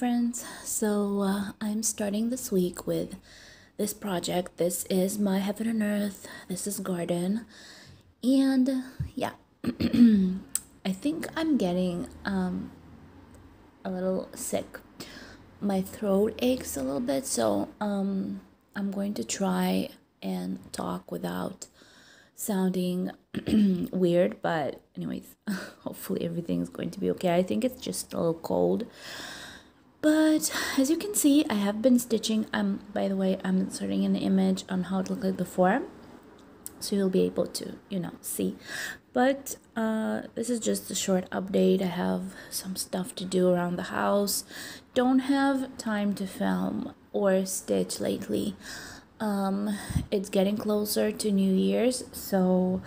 friends. I'm starting this week with this project. This is my heaven and earth. This is garden. And yeah, I think I'm getting a little sick. My throat aches a little bit, so I'm going to try and talk without sounding weird, but anyways, hopefully everything's going to be okay. I think it's just a little cold. But as you can see, I have been stitching. By the way, I'm inserting an image on how it looked like before, so you'll be able to, see. But this is just a short update. I have some stuff to do around the house. Don't have time to film or stitch lately. It's getting closer to New Year's, so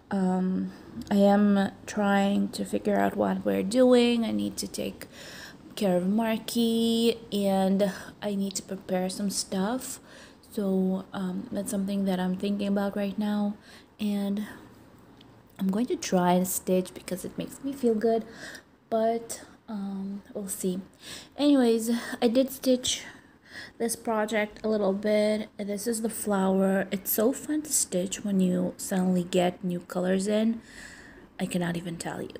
I am trying to figure out what we're doing. I need to take care of Marky, and I need to prepare some stuff. So that's something that I'm thinking about right now, and I'm going to try and stitch because it makes me feel good, but we'll see. Anyways, I did stitch this project a little bit. This is the flower. It's so fun to stitch when you suddenly get new colors in. I cannot even tell you.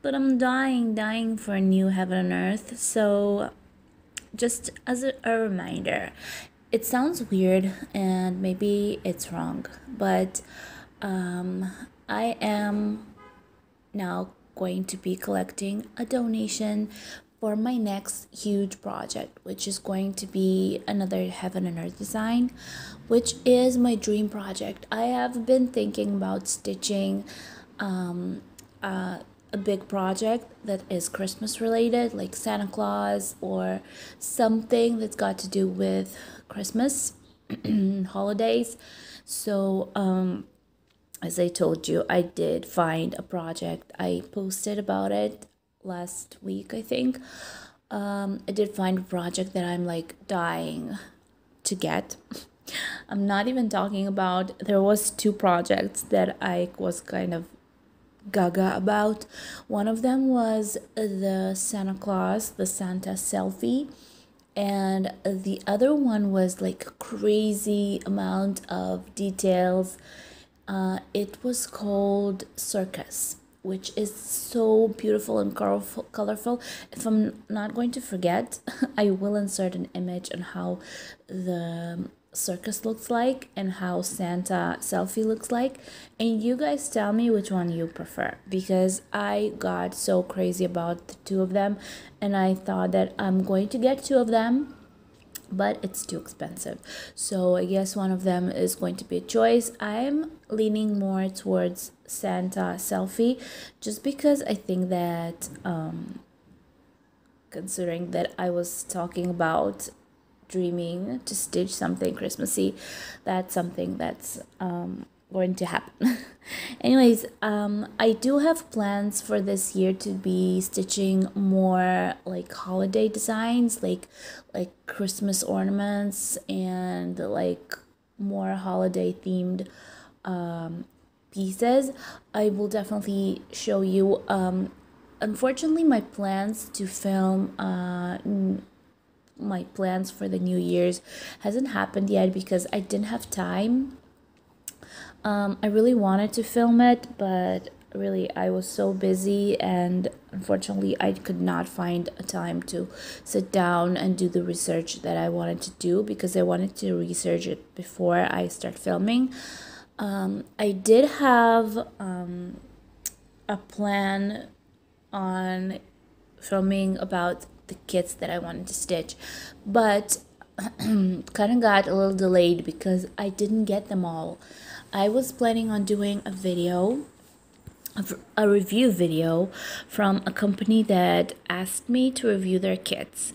But I'm dying for a new heaven and earth. So just as a reminder, it sounds weird and maybe it's wrong, but I am now going to be collecting a donation for my next huge project, which is going to be another heaven and earth design, which is my dream project. I have been thinking about stitching a big project that is Christmas related, like Santa Claus or something that's got to do with Christmas holidays. So as I told you, I did find a project. I posted about it last week, I think. I did find a project that I'm like dying to get. I'm not even talking about, there was two projects that I was kind of gaga about. One of them was the Santa Claus, the Santa selfie, and the other one was like a crazy amount of details. It was called Circus, which is so beautiful and colorful. If I'm not going to forget, I will insert an image on how the circus looks like and how Santa selfie looks like, and you guys tell me which one you prefer, because I got so crazy about the two of them, and I thought that I'm going to get two of them, but it's too expensive. So I guess one of them is going to be a choice. I'm leaning more towards Santa selfie, just because I think that considering that I was talking about dreaming to stitch something Christmassy, that's something that's going to happen. Anyways, I do have plans for this year to be stitching more like holiday designs, like Christmas ornaments, and like more holiday themed pieces. I will definitely show you. Unfortunately, my plans to film my plans for the New Year's hasn't happened yet because I didn't have time. I really wanted to film it, but really I was so busy, and unfortunately I could not find a time to sit down and do the research that I wanted to do, because I wanted to research it before I start filming. I did have a plan on filming about the kits that I wanted to stitch, but kind of got a little delayed because I didn't get them all. I was planning on doing a video, a review video from a company that asked me to review their kits.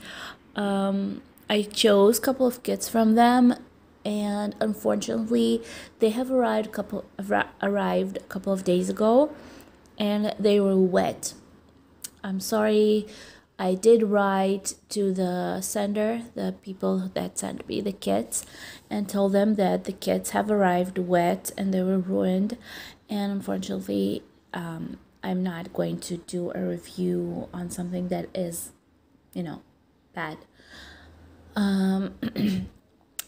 I chose a couple of kits from them, and unfortunately they have arrived a couple of days ago, and they were wet. I'm sorry. I did write to the sender, the people that sent me the kits, and told them that the kits have arrived wet and they were ruined. And unfortunately, I'm not going to do a review on something that is, bad.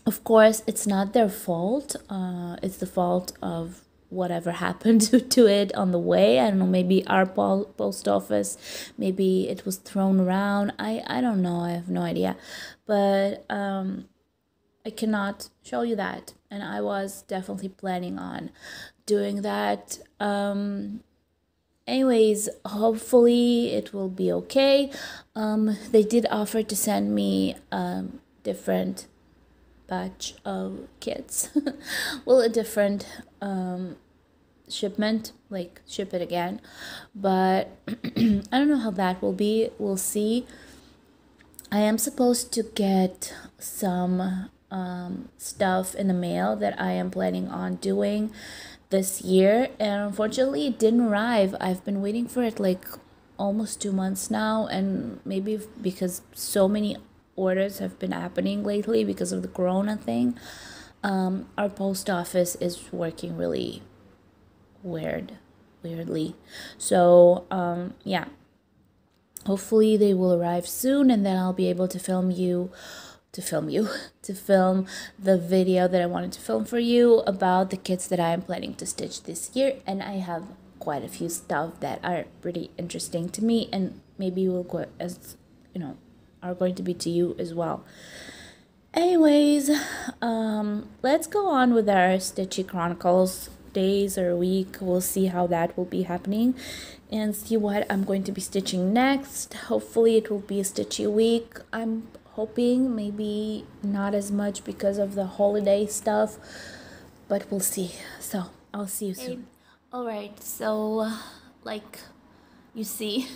Of course, it's not their fault. It's the fault of whatever happened to it on the way. I don't know, maybe our post office, maybe it was thrown around. I don't know. I have no idea. But I cannot show you that. And I was definitely planning on doing that. Anyways, hopefully it will be okay. They did offer to send me different batch of kits. Well, a different shipment, like ship it again, but I don't know how that will be. We'll see. I am supposed to get some stuff in the mail that I am planning on doing this year, and unfortunately it didn't arrive. I've been waiting for it like almost 2 months now, and maybe because so many orders have been happening lately because of the corona thing, our post office is working really weirdly. So yeah, hopefully they will arrive soon, and then I'll be able to film the video that I wanted to film for you about the kits that I am planning to stitch this year. And I have quite a few stuff that are pretty interesting to me, and maybe will go, as you know, are going to be to you as well. Anyways, let's go on with our Stitchy Chronicles days or week. We'll see how that will be happening and see what I'm going to be stitching next. Hopefully it will be a stitchy week. I'm hoping, maybe not as much because of the holiday stuff, but we'll see. So I'll see you soon. All right, so like you see,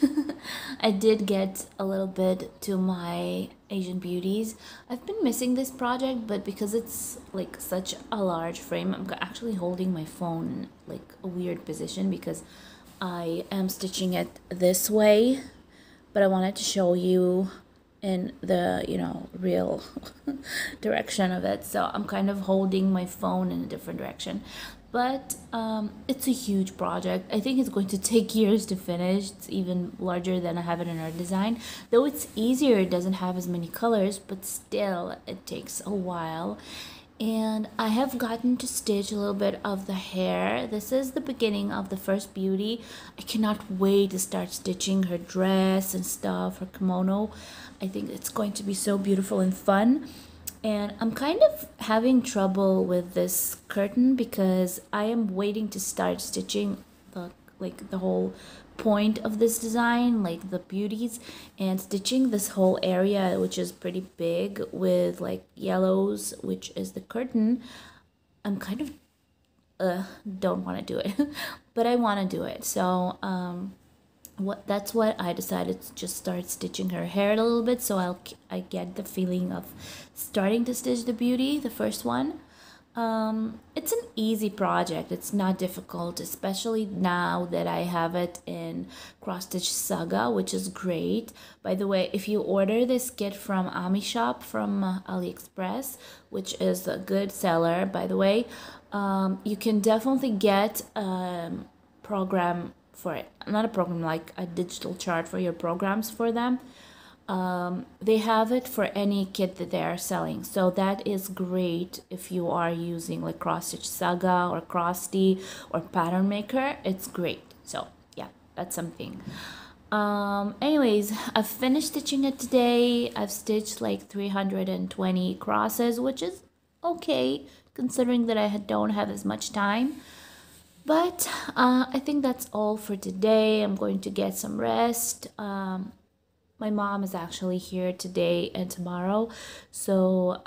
I did get a little bit to my Asian beauties. I've been missing this project, but because it's like such a large frame, I'm actually holding my phone in like a weird position because I am stitching it this way, but I wanted to show you in the, you know, real direction of it. So I'm kind of holding my phone in a different direction. But it's a huge project. I think it's going to take years to finish. It's even larger than I have it in our design. Though it's easier, it doesn't have as many colors, but still it takes a while. And I have gotten to stitch a little bit of the hair. This is the beginning of the first beauty. I cannot wait to start stitching her dress and stuff, her kimono. I think it's going to be so beautiful and fun. And I'm kind of having trouble with this curtain because I am waiting to start stitching the whole point of this design, like the beauties, and stitching this whole area, which is pretty big, with like yellows, which is the curtain. I'm kind of don't want to do it, but I want to do it. So that's what I decided to just start stitching her hair a little bit, so I get the feeling of starting to stitch the beauty, the first one. It's an easy project. It's not difficult, especially now that I have it in Cross Stitch Saga, which is great. By the way, if you order this kit from Ami Shop from AliExpress, which is a good seller, by the way, you can definitely get program for it. Not a program, like a digital chart for your programs for them. They have it for any kit that they are selling, so that is great if you are using like Cross Stitch Saga or Crosty or Pattern Maker. It's great. So yeah, that's something. Anyways, I've finished stitching it today. I've stitched like 320 crosses, which is okay considering that I don't have as much time. But I think that's all for today. I'm going to get some rest. My mom is actually here today and tomorrow. So,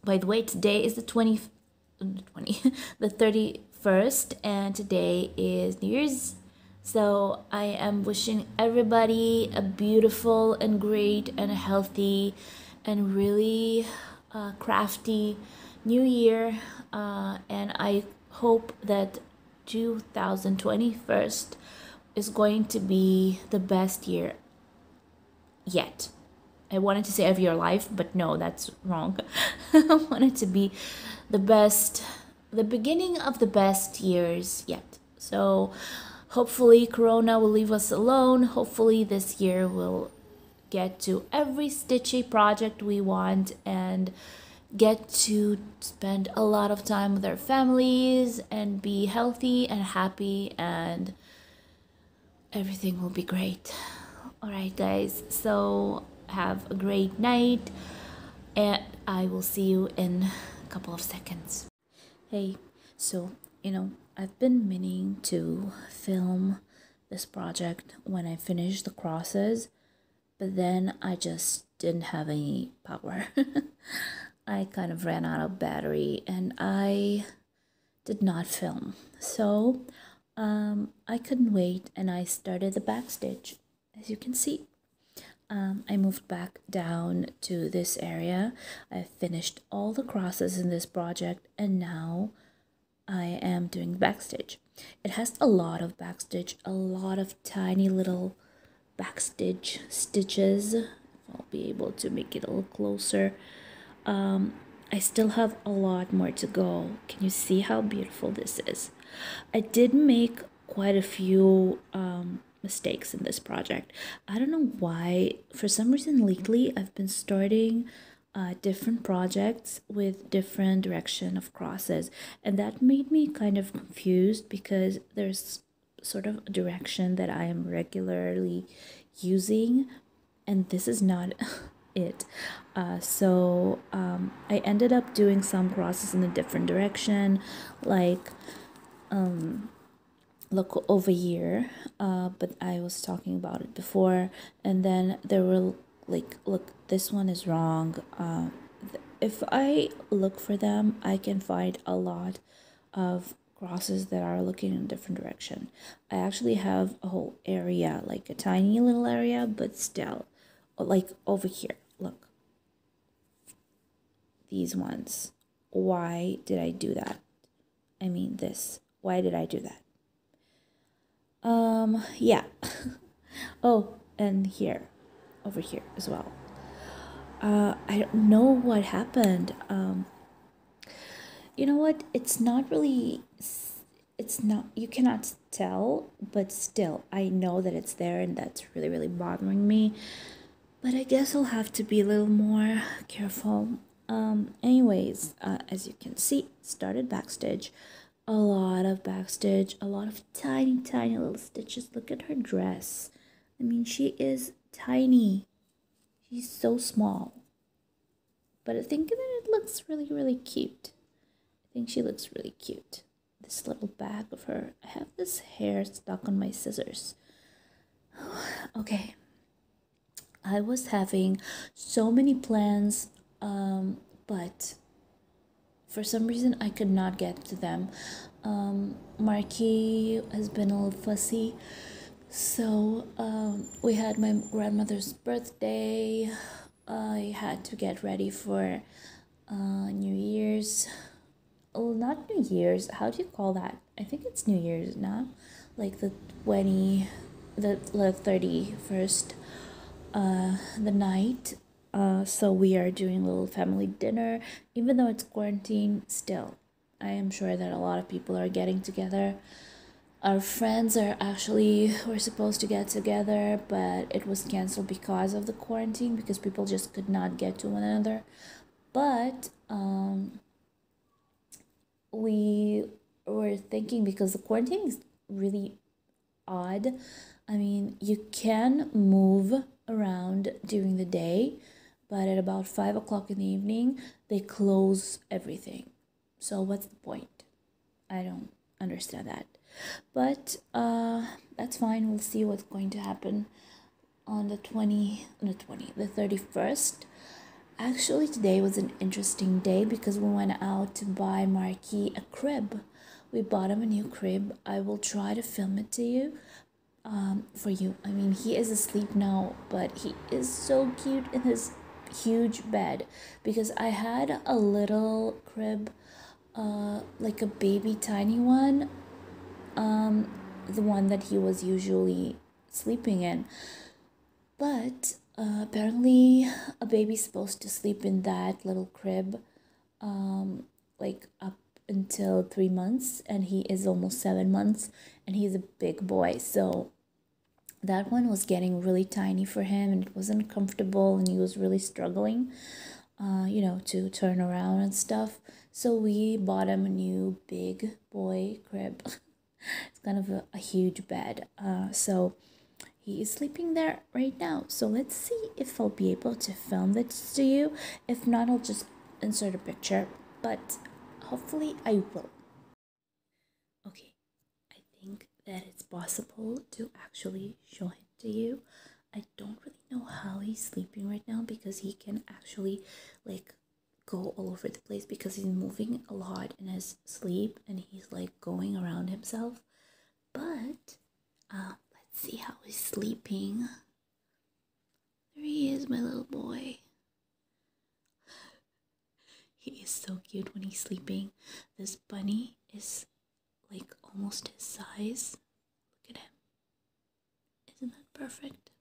by the way, today is the 31st, and today is New Year's. So I am wishing everybody a beautiful and great and healthy and really crafty New Year. And I hope that 2021 is going to be the best year yet. I wanted to say of your life, but no, that's wrong. I want it to be the beginning of the best years yet. So hopefully Corona will leave us alone. Hopefully this year will get to every Stitchy project we want and get to spend a lot of time with our families and be healthy and happy, and everything will be great. All right, guys, so have a great night, and I will see you in a couple of seconds. Hey, so I've been meaning to film this project when I finish the crosses, but then I just didn't have any power. I kind of ran out of battery and I did not film. So I couldn't wait and I started the backstitch. As you can see, I moved back down to this area. I finished all the crosses in this project and now I am doing backstitch. It has a lot of backstitch, a lot of tiny little backstitch stitches. I'll be able to make it a little closer. I still have a lot more to go. Can you see how beautiful this is? I did make quite a few mistakes in this project. I don't know why. For some reason lately I've been starting different projects with different direction of crosses, and that made me kind of confused because there's sort of a direction that I am regularly using and this is not it. So I ended up doing some crosses in a different direction, like look over here, but I was talking about it before, and then there were like, look, this one is wrong. If I look for them, I can find a lot of crosses that are looking in a different direction. I actually have a whole area, like a tiny little area, but still, like over here, look, these ones. Why did I do that? I mean this. Why did I do that? Yeah. Oh, and here, over here as well. I don't know what happened. You know what? It's not really, it's not, you cannot tell, but still, I know that it's there and that's really, really bothering me. But I guess I'll have to be a little more careful. Anyways, as you can see, started backstitch. A lot of backstitch, a lot of tiny, tiny little stitches. Look at her dress. I mean, she is tiny. She's so small. But I think that it looks really, really cute. I think she looks really cute. This little bag of her. I have this hair stuck on my scissors. Okay. I was having so many plans, but for some reason I could not get to them. Marky has been a little fussy. So we had my grandmother's birthday. I had to get ready for New Year's. Oh, not New Year's. How do you call that? I think it's New Year's now. Like the 31st, the night. So we are doing a little family dinner. Even though it's quarantine, still, I am sure that a lot of people are getting together. Our friends were supposed to get together, but it was canceled because of the quarantine, because people just could not get to one another. But we were thinking, because the quarantine is really odd. I mean, you can move around during the day, but at about 5 o'clock in the evening, they close everything. So what's the point? I don't understand that. But that's fine. We'll see what's going to happen on the 31st. Actually, today was an interesting day because we went out to buy Marky a crib. We bought him a new crib. I will try to film it to you, for you. I mean, he is asleep now, but he is so cute in his huge bed, because I had a little crib, like a baby tiny one, the one that he was usually sleeping in. But apparently a baby's supposed to sleep in that little crib like up until 3 months, and he is almost 7 months, and he's a big boy. So that one was getting really tiny for him, and it wasn't comfortable, and he was really struggling, to turn around and stuff. So we bought him a new big boy crib. It's kind of a huge bed. So he is sleeping there right now. So let's see if I'll be able to film this to you. If not, I'll just insert a picture, but hopefully I will. Okay, I think that it's possible to actually show it to you. I don't really know how he's sleeping right now, because he can actually like go all over the place because he's moving a lot in his sleep, and he's like going around himself. But let's see how he's sleeping. There he is, my little boy. He is so cute when he's sleeping. This bunny is like almost his size. Look at him. Isn't that perfect?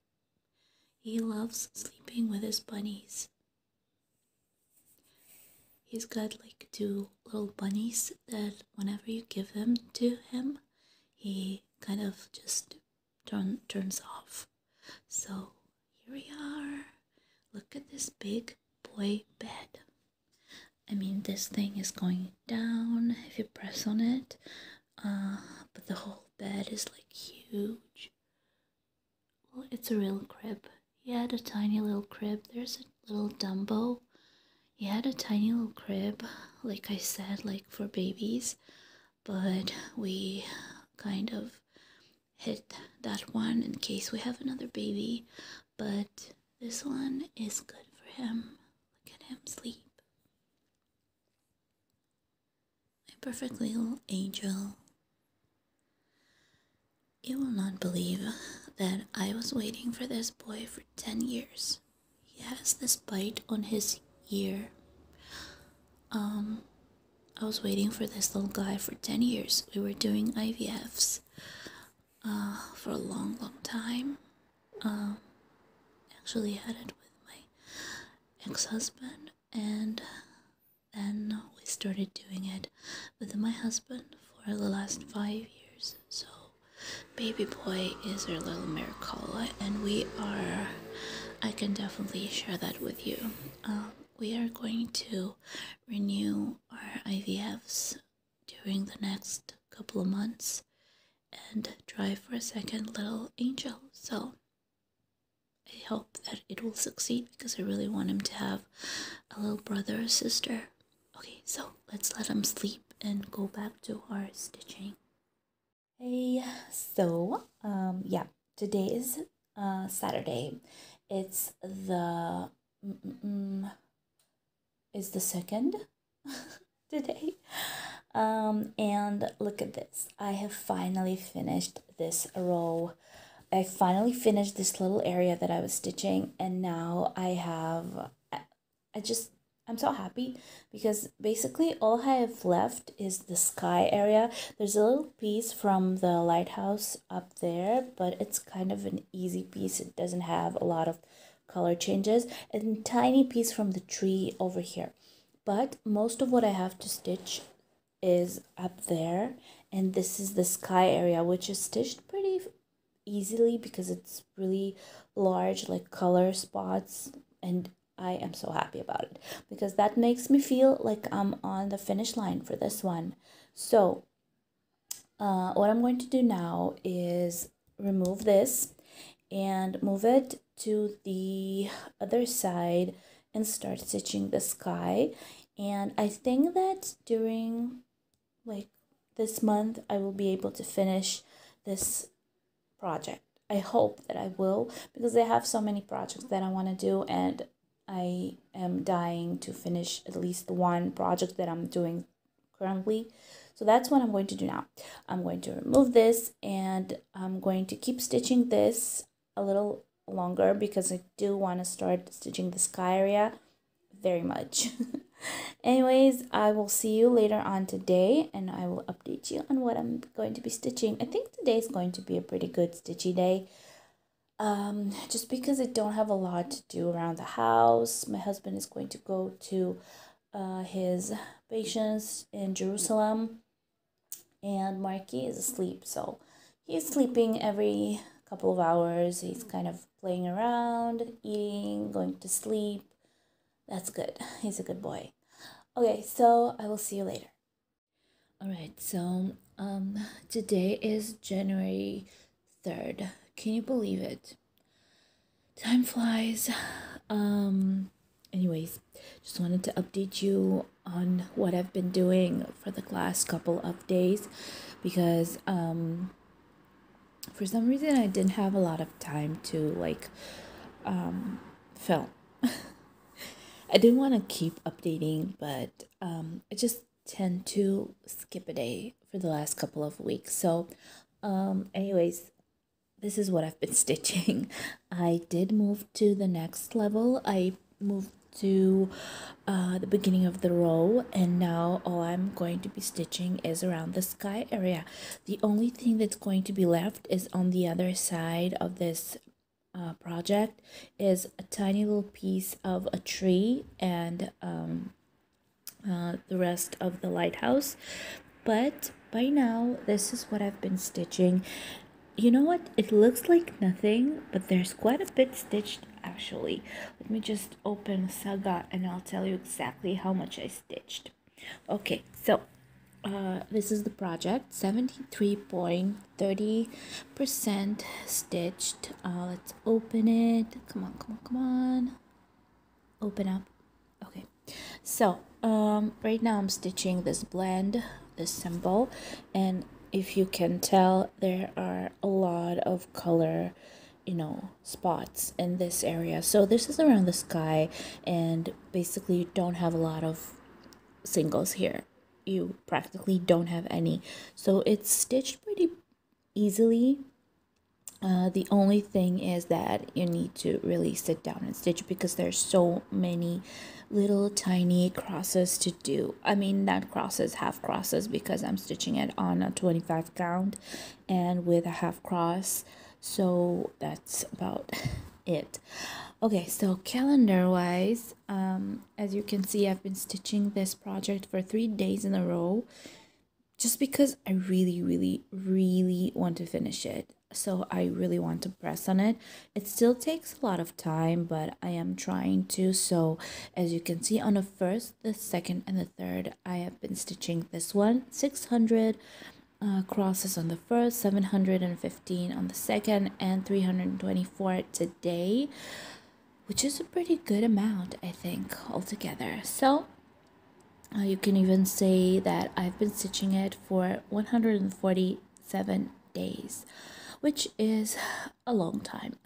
He loves sleeping with his bunnies. He's got like 2 little bunnies that whenever you give them to him, he kind of just turns off. So here we are. Look at this big boy bed. I mean, this thing is going down if you press on it, but the whole bed is like huge. Well, it's a real crib. He had a tiny little crib. There's a little Dumbo. He had a tiny little crib, like I said, like for babies, but we kind of hid that one in case we have another baby. But this one is good for him. Look at him sleep. My perfect little angel. You will not believe that I was waiting for this boy for 10 years. He has this bite on his ear. I was waiting for this little guy for 10 years. We were doing IVFs for a long, long time. Actually had it with my ex-husband, and then we started doing it with my husband for the last 5 years. So baby boy is our little miracle, and I can definitely share that with you. We are going to renew our IVFs during the next couple of months and try for a second little angel. So I hope that it will succeed, because I really want him to have a little brother or sister. Okay, so let's let him sleep and go back to our stitching. Hey, so today is Saturday. It's the second today. And look at this. I have finally finished this row. I finally finished this little area that I was stitching, and now I'm so happy, because basically all I have left is the sky area. There's a little piece from the lighthouse up there, but it's kind of an easy piece. It doesn't have a lot of color changes, and a tiny piece from the tree over here. But most of what I have to stitch is up there, and this is the sky area, which is stitched pretty easily because it's really large, like color spots, and I am so happy about it, because that makes me feel like I'm on the finish line for this one. So what I'm going to do now is remove this and move it to the other side and start stitching the sky. And I think that during like this month I will be able to finish this project. I hope that I will, because I have so many projects that I want to do, and I am dying to finish at least one project that I'm doing currently. So that's what I'm going to do now. I'm going to remove this, and I'm going to keep stitching this a little longer, because I do want to start stitching the sky area very much. Anyways, I will see you later on today, and I will update you on what I'm going to be stitching. I think today is going to be a pretty good stitchy day. Just because I don't have a lot to do around the house. My husband is going to go to his patients in Jerusalem, and Marky is asleep, so he's sleeping every couple of hours. He's kind of playing around, eating, going to sleep. That's good. He's a good boy. Okay, so I will see you later. All right, so today is January 3rd. Can you believe it? Time flies. Anyways, just wanted to update you on what I've been doing for the last couple of days because for some reason I didn't have a lot of time to film. I didn't want to keep updating, but I just tend to skip a day for the last couple of weeks. So anyways, this is what I've been stitching. I did move to the next level. I moved to the beginning of the row, and now all I'm going to be stitching is around the sky area. The only thing that's going to be left is on the other side of this project is a tiny little piece of a tree and the rest of the lighthouse. But by now, this is what I've been stitching. You know what? It looks like nothing, but there's quite a bit stitched actually. Let me just open Saga and I'll tell you exactly how much I stitched. Okay, so this is the project, 73.30% stitched. Let's open it. Come on, come on, come on. Open up. Okay, so right now I'm stitching this blend, this symbol, and if you can tell, there are a lot of color, spots in this area. So this is around the sky, and basically you don't have a lot of singles here. You practically don't have any. So it's stitched pretty easily. The only thing is that you need to really sit down and stitch because there's so many little tiny crosses to do. I mean, not crosses, half crosses, because I'm stitching it on a 25 count and with a half cross. So that's about it. Okay, so calendar wise, as you can see, I've been stitching this project for 3 days in a row just because I really want to finish it. So I really want to press on it. It still takes a lot of time, but I am trying to. So as you can see, on the first, the second, and the third, I have been stitching this one. 600 crosses on the first, 715 on the second, and 324 today, which is a pretty good amount, I think, altogether. So you can even say that I've been stitching it for 147 days, which is a long time.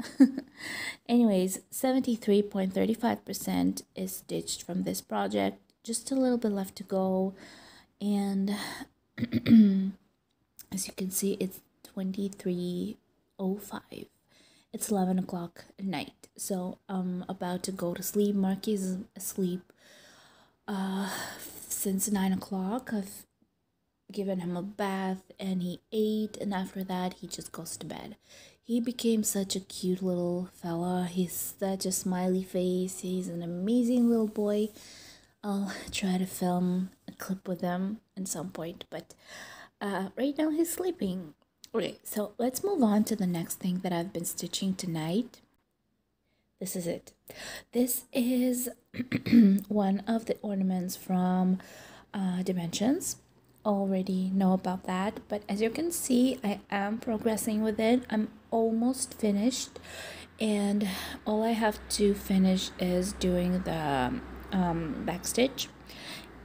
Anyways, 73.35% is stitched from this project. Just a little bit left to go. And as you can see, it's 23:05. It's 11 o'clock at night. So I'm about to go to sleep. Marky is asleep since 9 o'clock. I've given him a bath and he ate, and after that he just goes to bed. He became such a cute little fella. He's such a smiley face. He's an amazing little boy. I'll try to film a clip with him at some point, but right now he's sleeping. Okay, so let's move on to the next thing that I've been stitching tonight. This is it. This is one of the ornaments from Dimensions. Already know about that, but as you can see, I am progressing with it. I'm almost finished, and all I have to finish is doing the back stitch,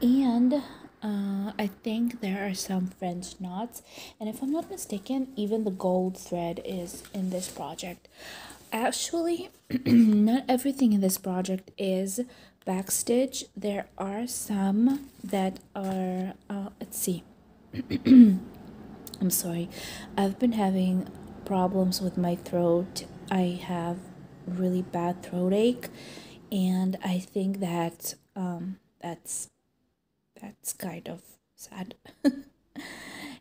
and I think there are some French knots, and if I'm not mistaken, even the gold thread is in this project. Actually, not everything in this project is backstitch. There are some that are let's see. I'm sorry, I've been having problems with my throat. I have really bad throat ache, and I think that that's kind of sad.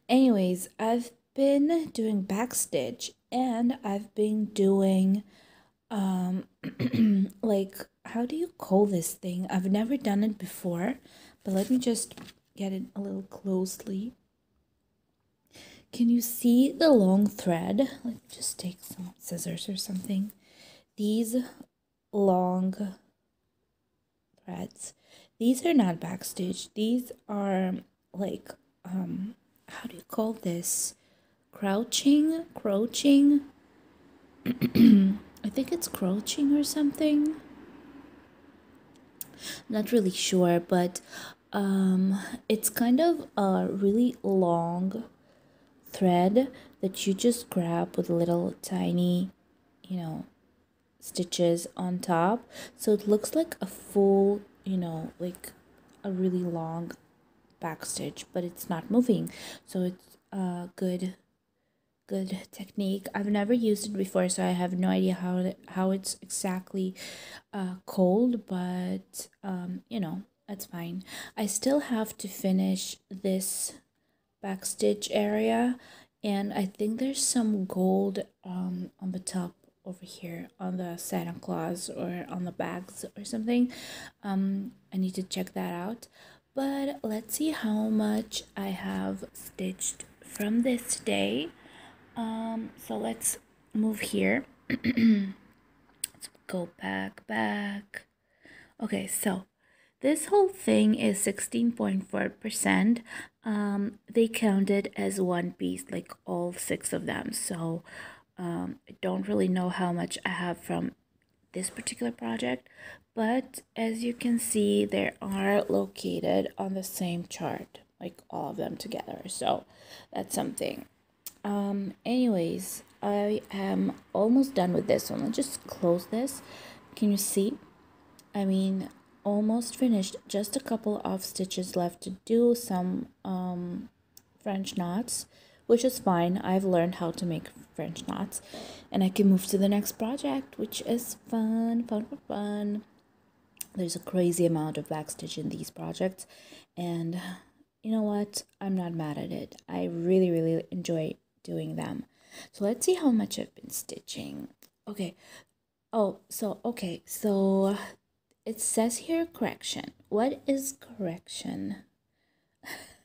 Anyways, I've been doing backstitch, and I've been doing like, how do you call this thing? I've never done it before, but let me just get it a little closely. Can you see the long thread? Let's just take some scissors or something. These long threads, these are not backstage. These are like, how do you call this? Crouching? I think it's crouching or something. Not really sure, but it's kind of a really long thread that you just grab with little tiny, you know, stitches on top. So it looks like a full, like a really long back stitch, but it's not moving. So it's a good technique. I've never used it before, so I have no idea how it's exactly called, but that's fine. I still have to finish this back stitch area, and I think there's some gold on the top over here on the Santa Claus or on the bags or something. I need to check that out, but let's see how much I have stitched from this day. So let's move here. Let's go back. Okay, so this whole thing is 16.4%. They counted as one piece, like all 6 of them. So I don't really know how much I have from this particular project, but as you can see, they are located on the same chart, like all of them together. So that's something. Anyways, I am almost done with this one. Let's just close this. Can you see? I mean, almost finished. Just a couple of stitches left to do some French knots, which is fine. I've learned how to make French knots, and I can move to the next project, which is fun. There's a crazy amount of backstitch in these projects, and you know what? I'm not mad at it. I really enjoy doing them. So let's see how much I've been stitching. Okay. So it says here correction. What is correction?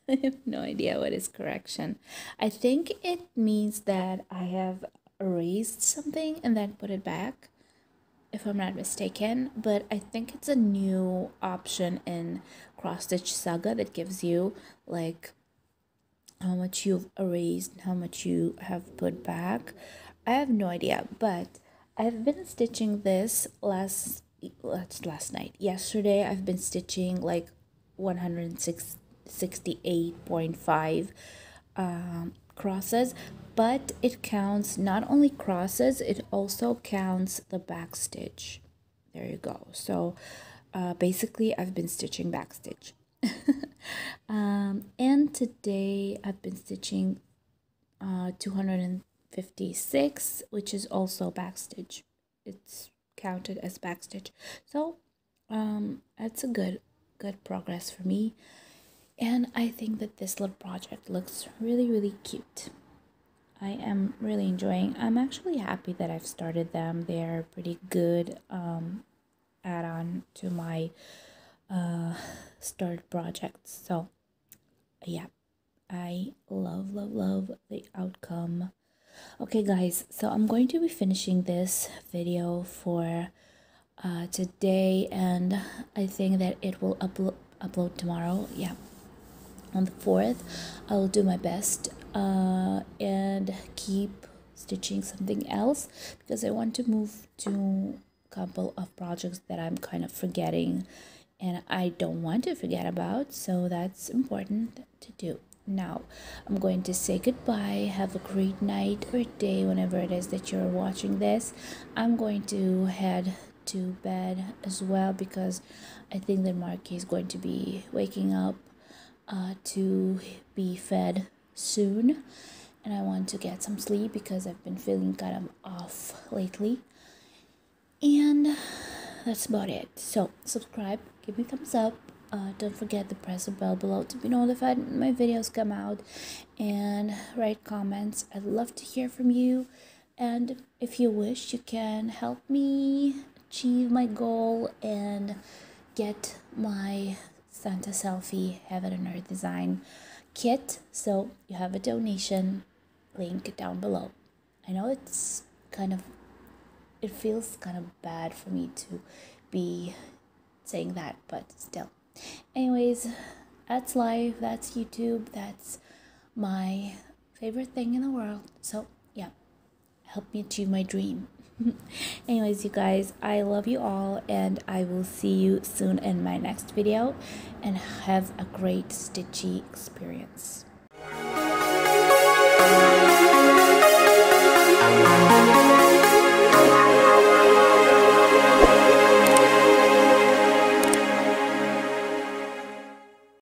I have no idea what is correction. I think it means that I have erased something and then put it back, if I'm not mistaken. But I think it's a new option in Cross Stitch Saga that gives you like how much you've erased and how much you have put back. I have no idea, but I've been stitching this last night. Yesterday I've been stitching like 168.5 crosses, but it counts not only crosses, it also counts the back stitch. There you go. So basically I've been stitching back stitch. And today I've been stitching 256, which is also backstitch. It's counted as backstitch. So that's a good progress for me, and I think that this little project looks really cute. I am really enjoying. I'm actually happy that I've started them. They're pretty good add-on to my started projects. So yeah, I love the outcome. Okay guys, so I'm going to be finishing this video for today, and I think that it will upload tomorrow. Yeah, on the 4th. I'll do my best and keep stitching something else, because I want to move to a couple of projects that I'm kind of forgetting and I don't want to forget about, so that's important to do. Now I'm going to say goodbye. Have a great night or day whenever it is that you're watching this. I'm going to head to bed as well, because I think that Marky is going to be waking up to be fed soon, and I want to get some sleep because I've been feeling kind of off lately. And that's about it. So subscribe, give me a thumbs up, don't forget to press the bell below to be notified when my videos come out, and write comments. I'd love to hear from you, and if you wish, you can help me achieve my goal and get my Santa selfie Heaven and Earth design kit. So you have a donation link down below. I know it feels kind of bad for me to be saying that, but still. Anyways, that's life, that's YouTube, that's my favorite thing in the world. So yeah, help me achieve my dream. Anyways, you guys, I love you all, and I will see you soon in my next video, and have a great Stitchy experience.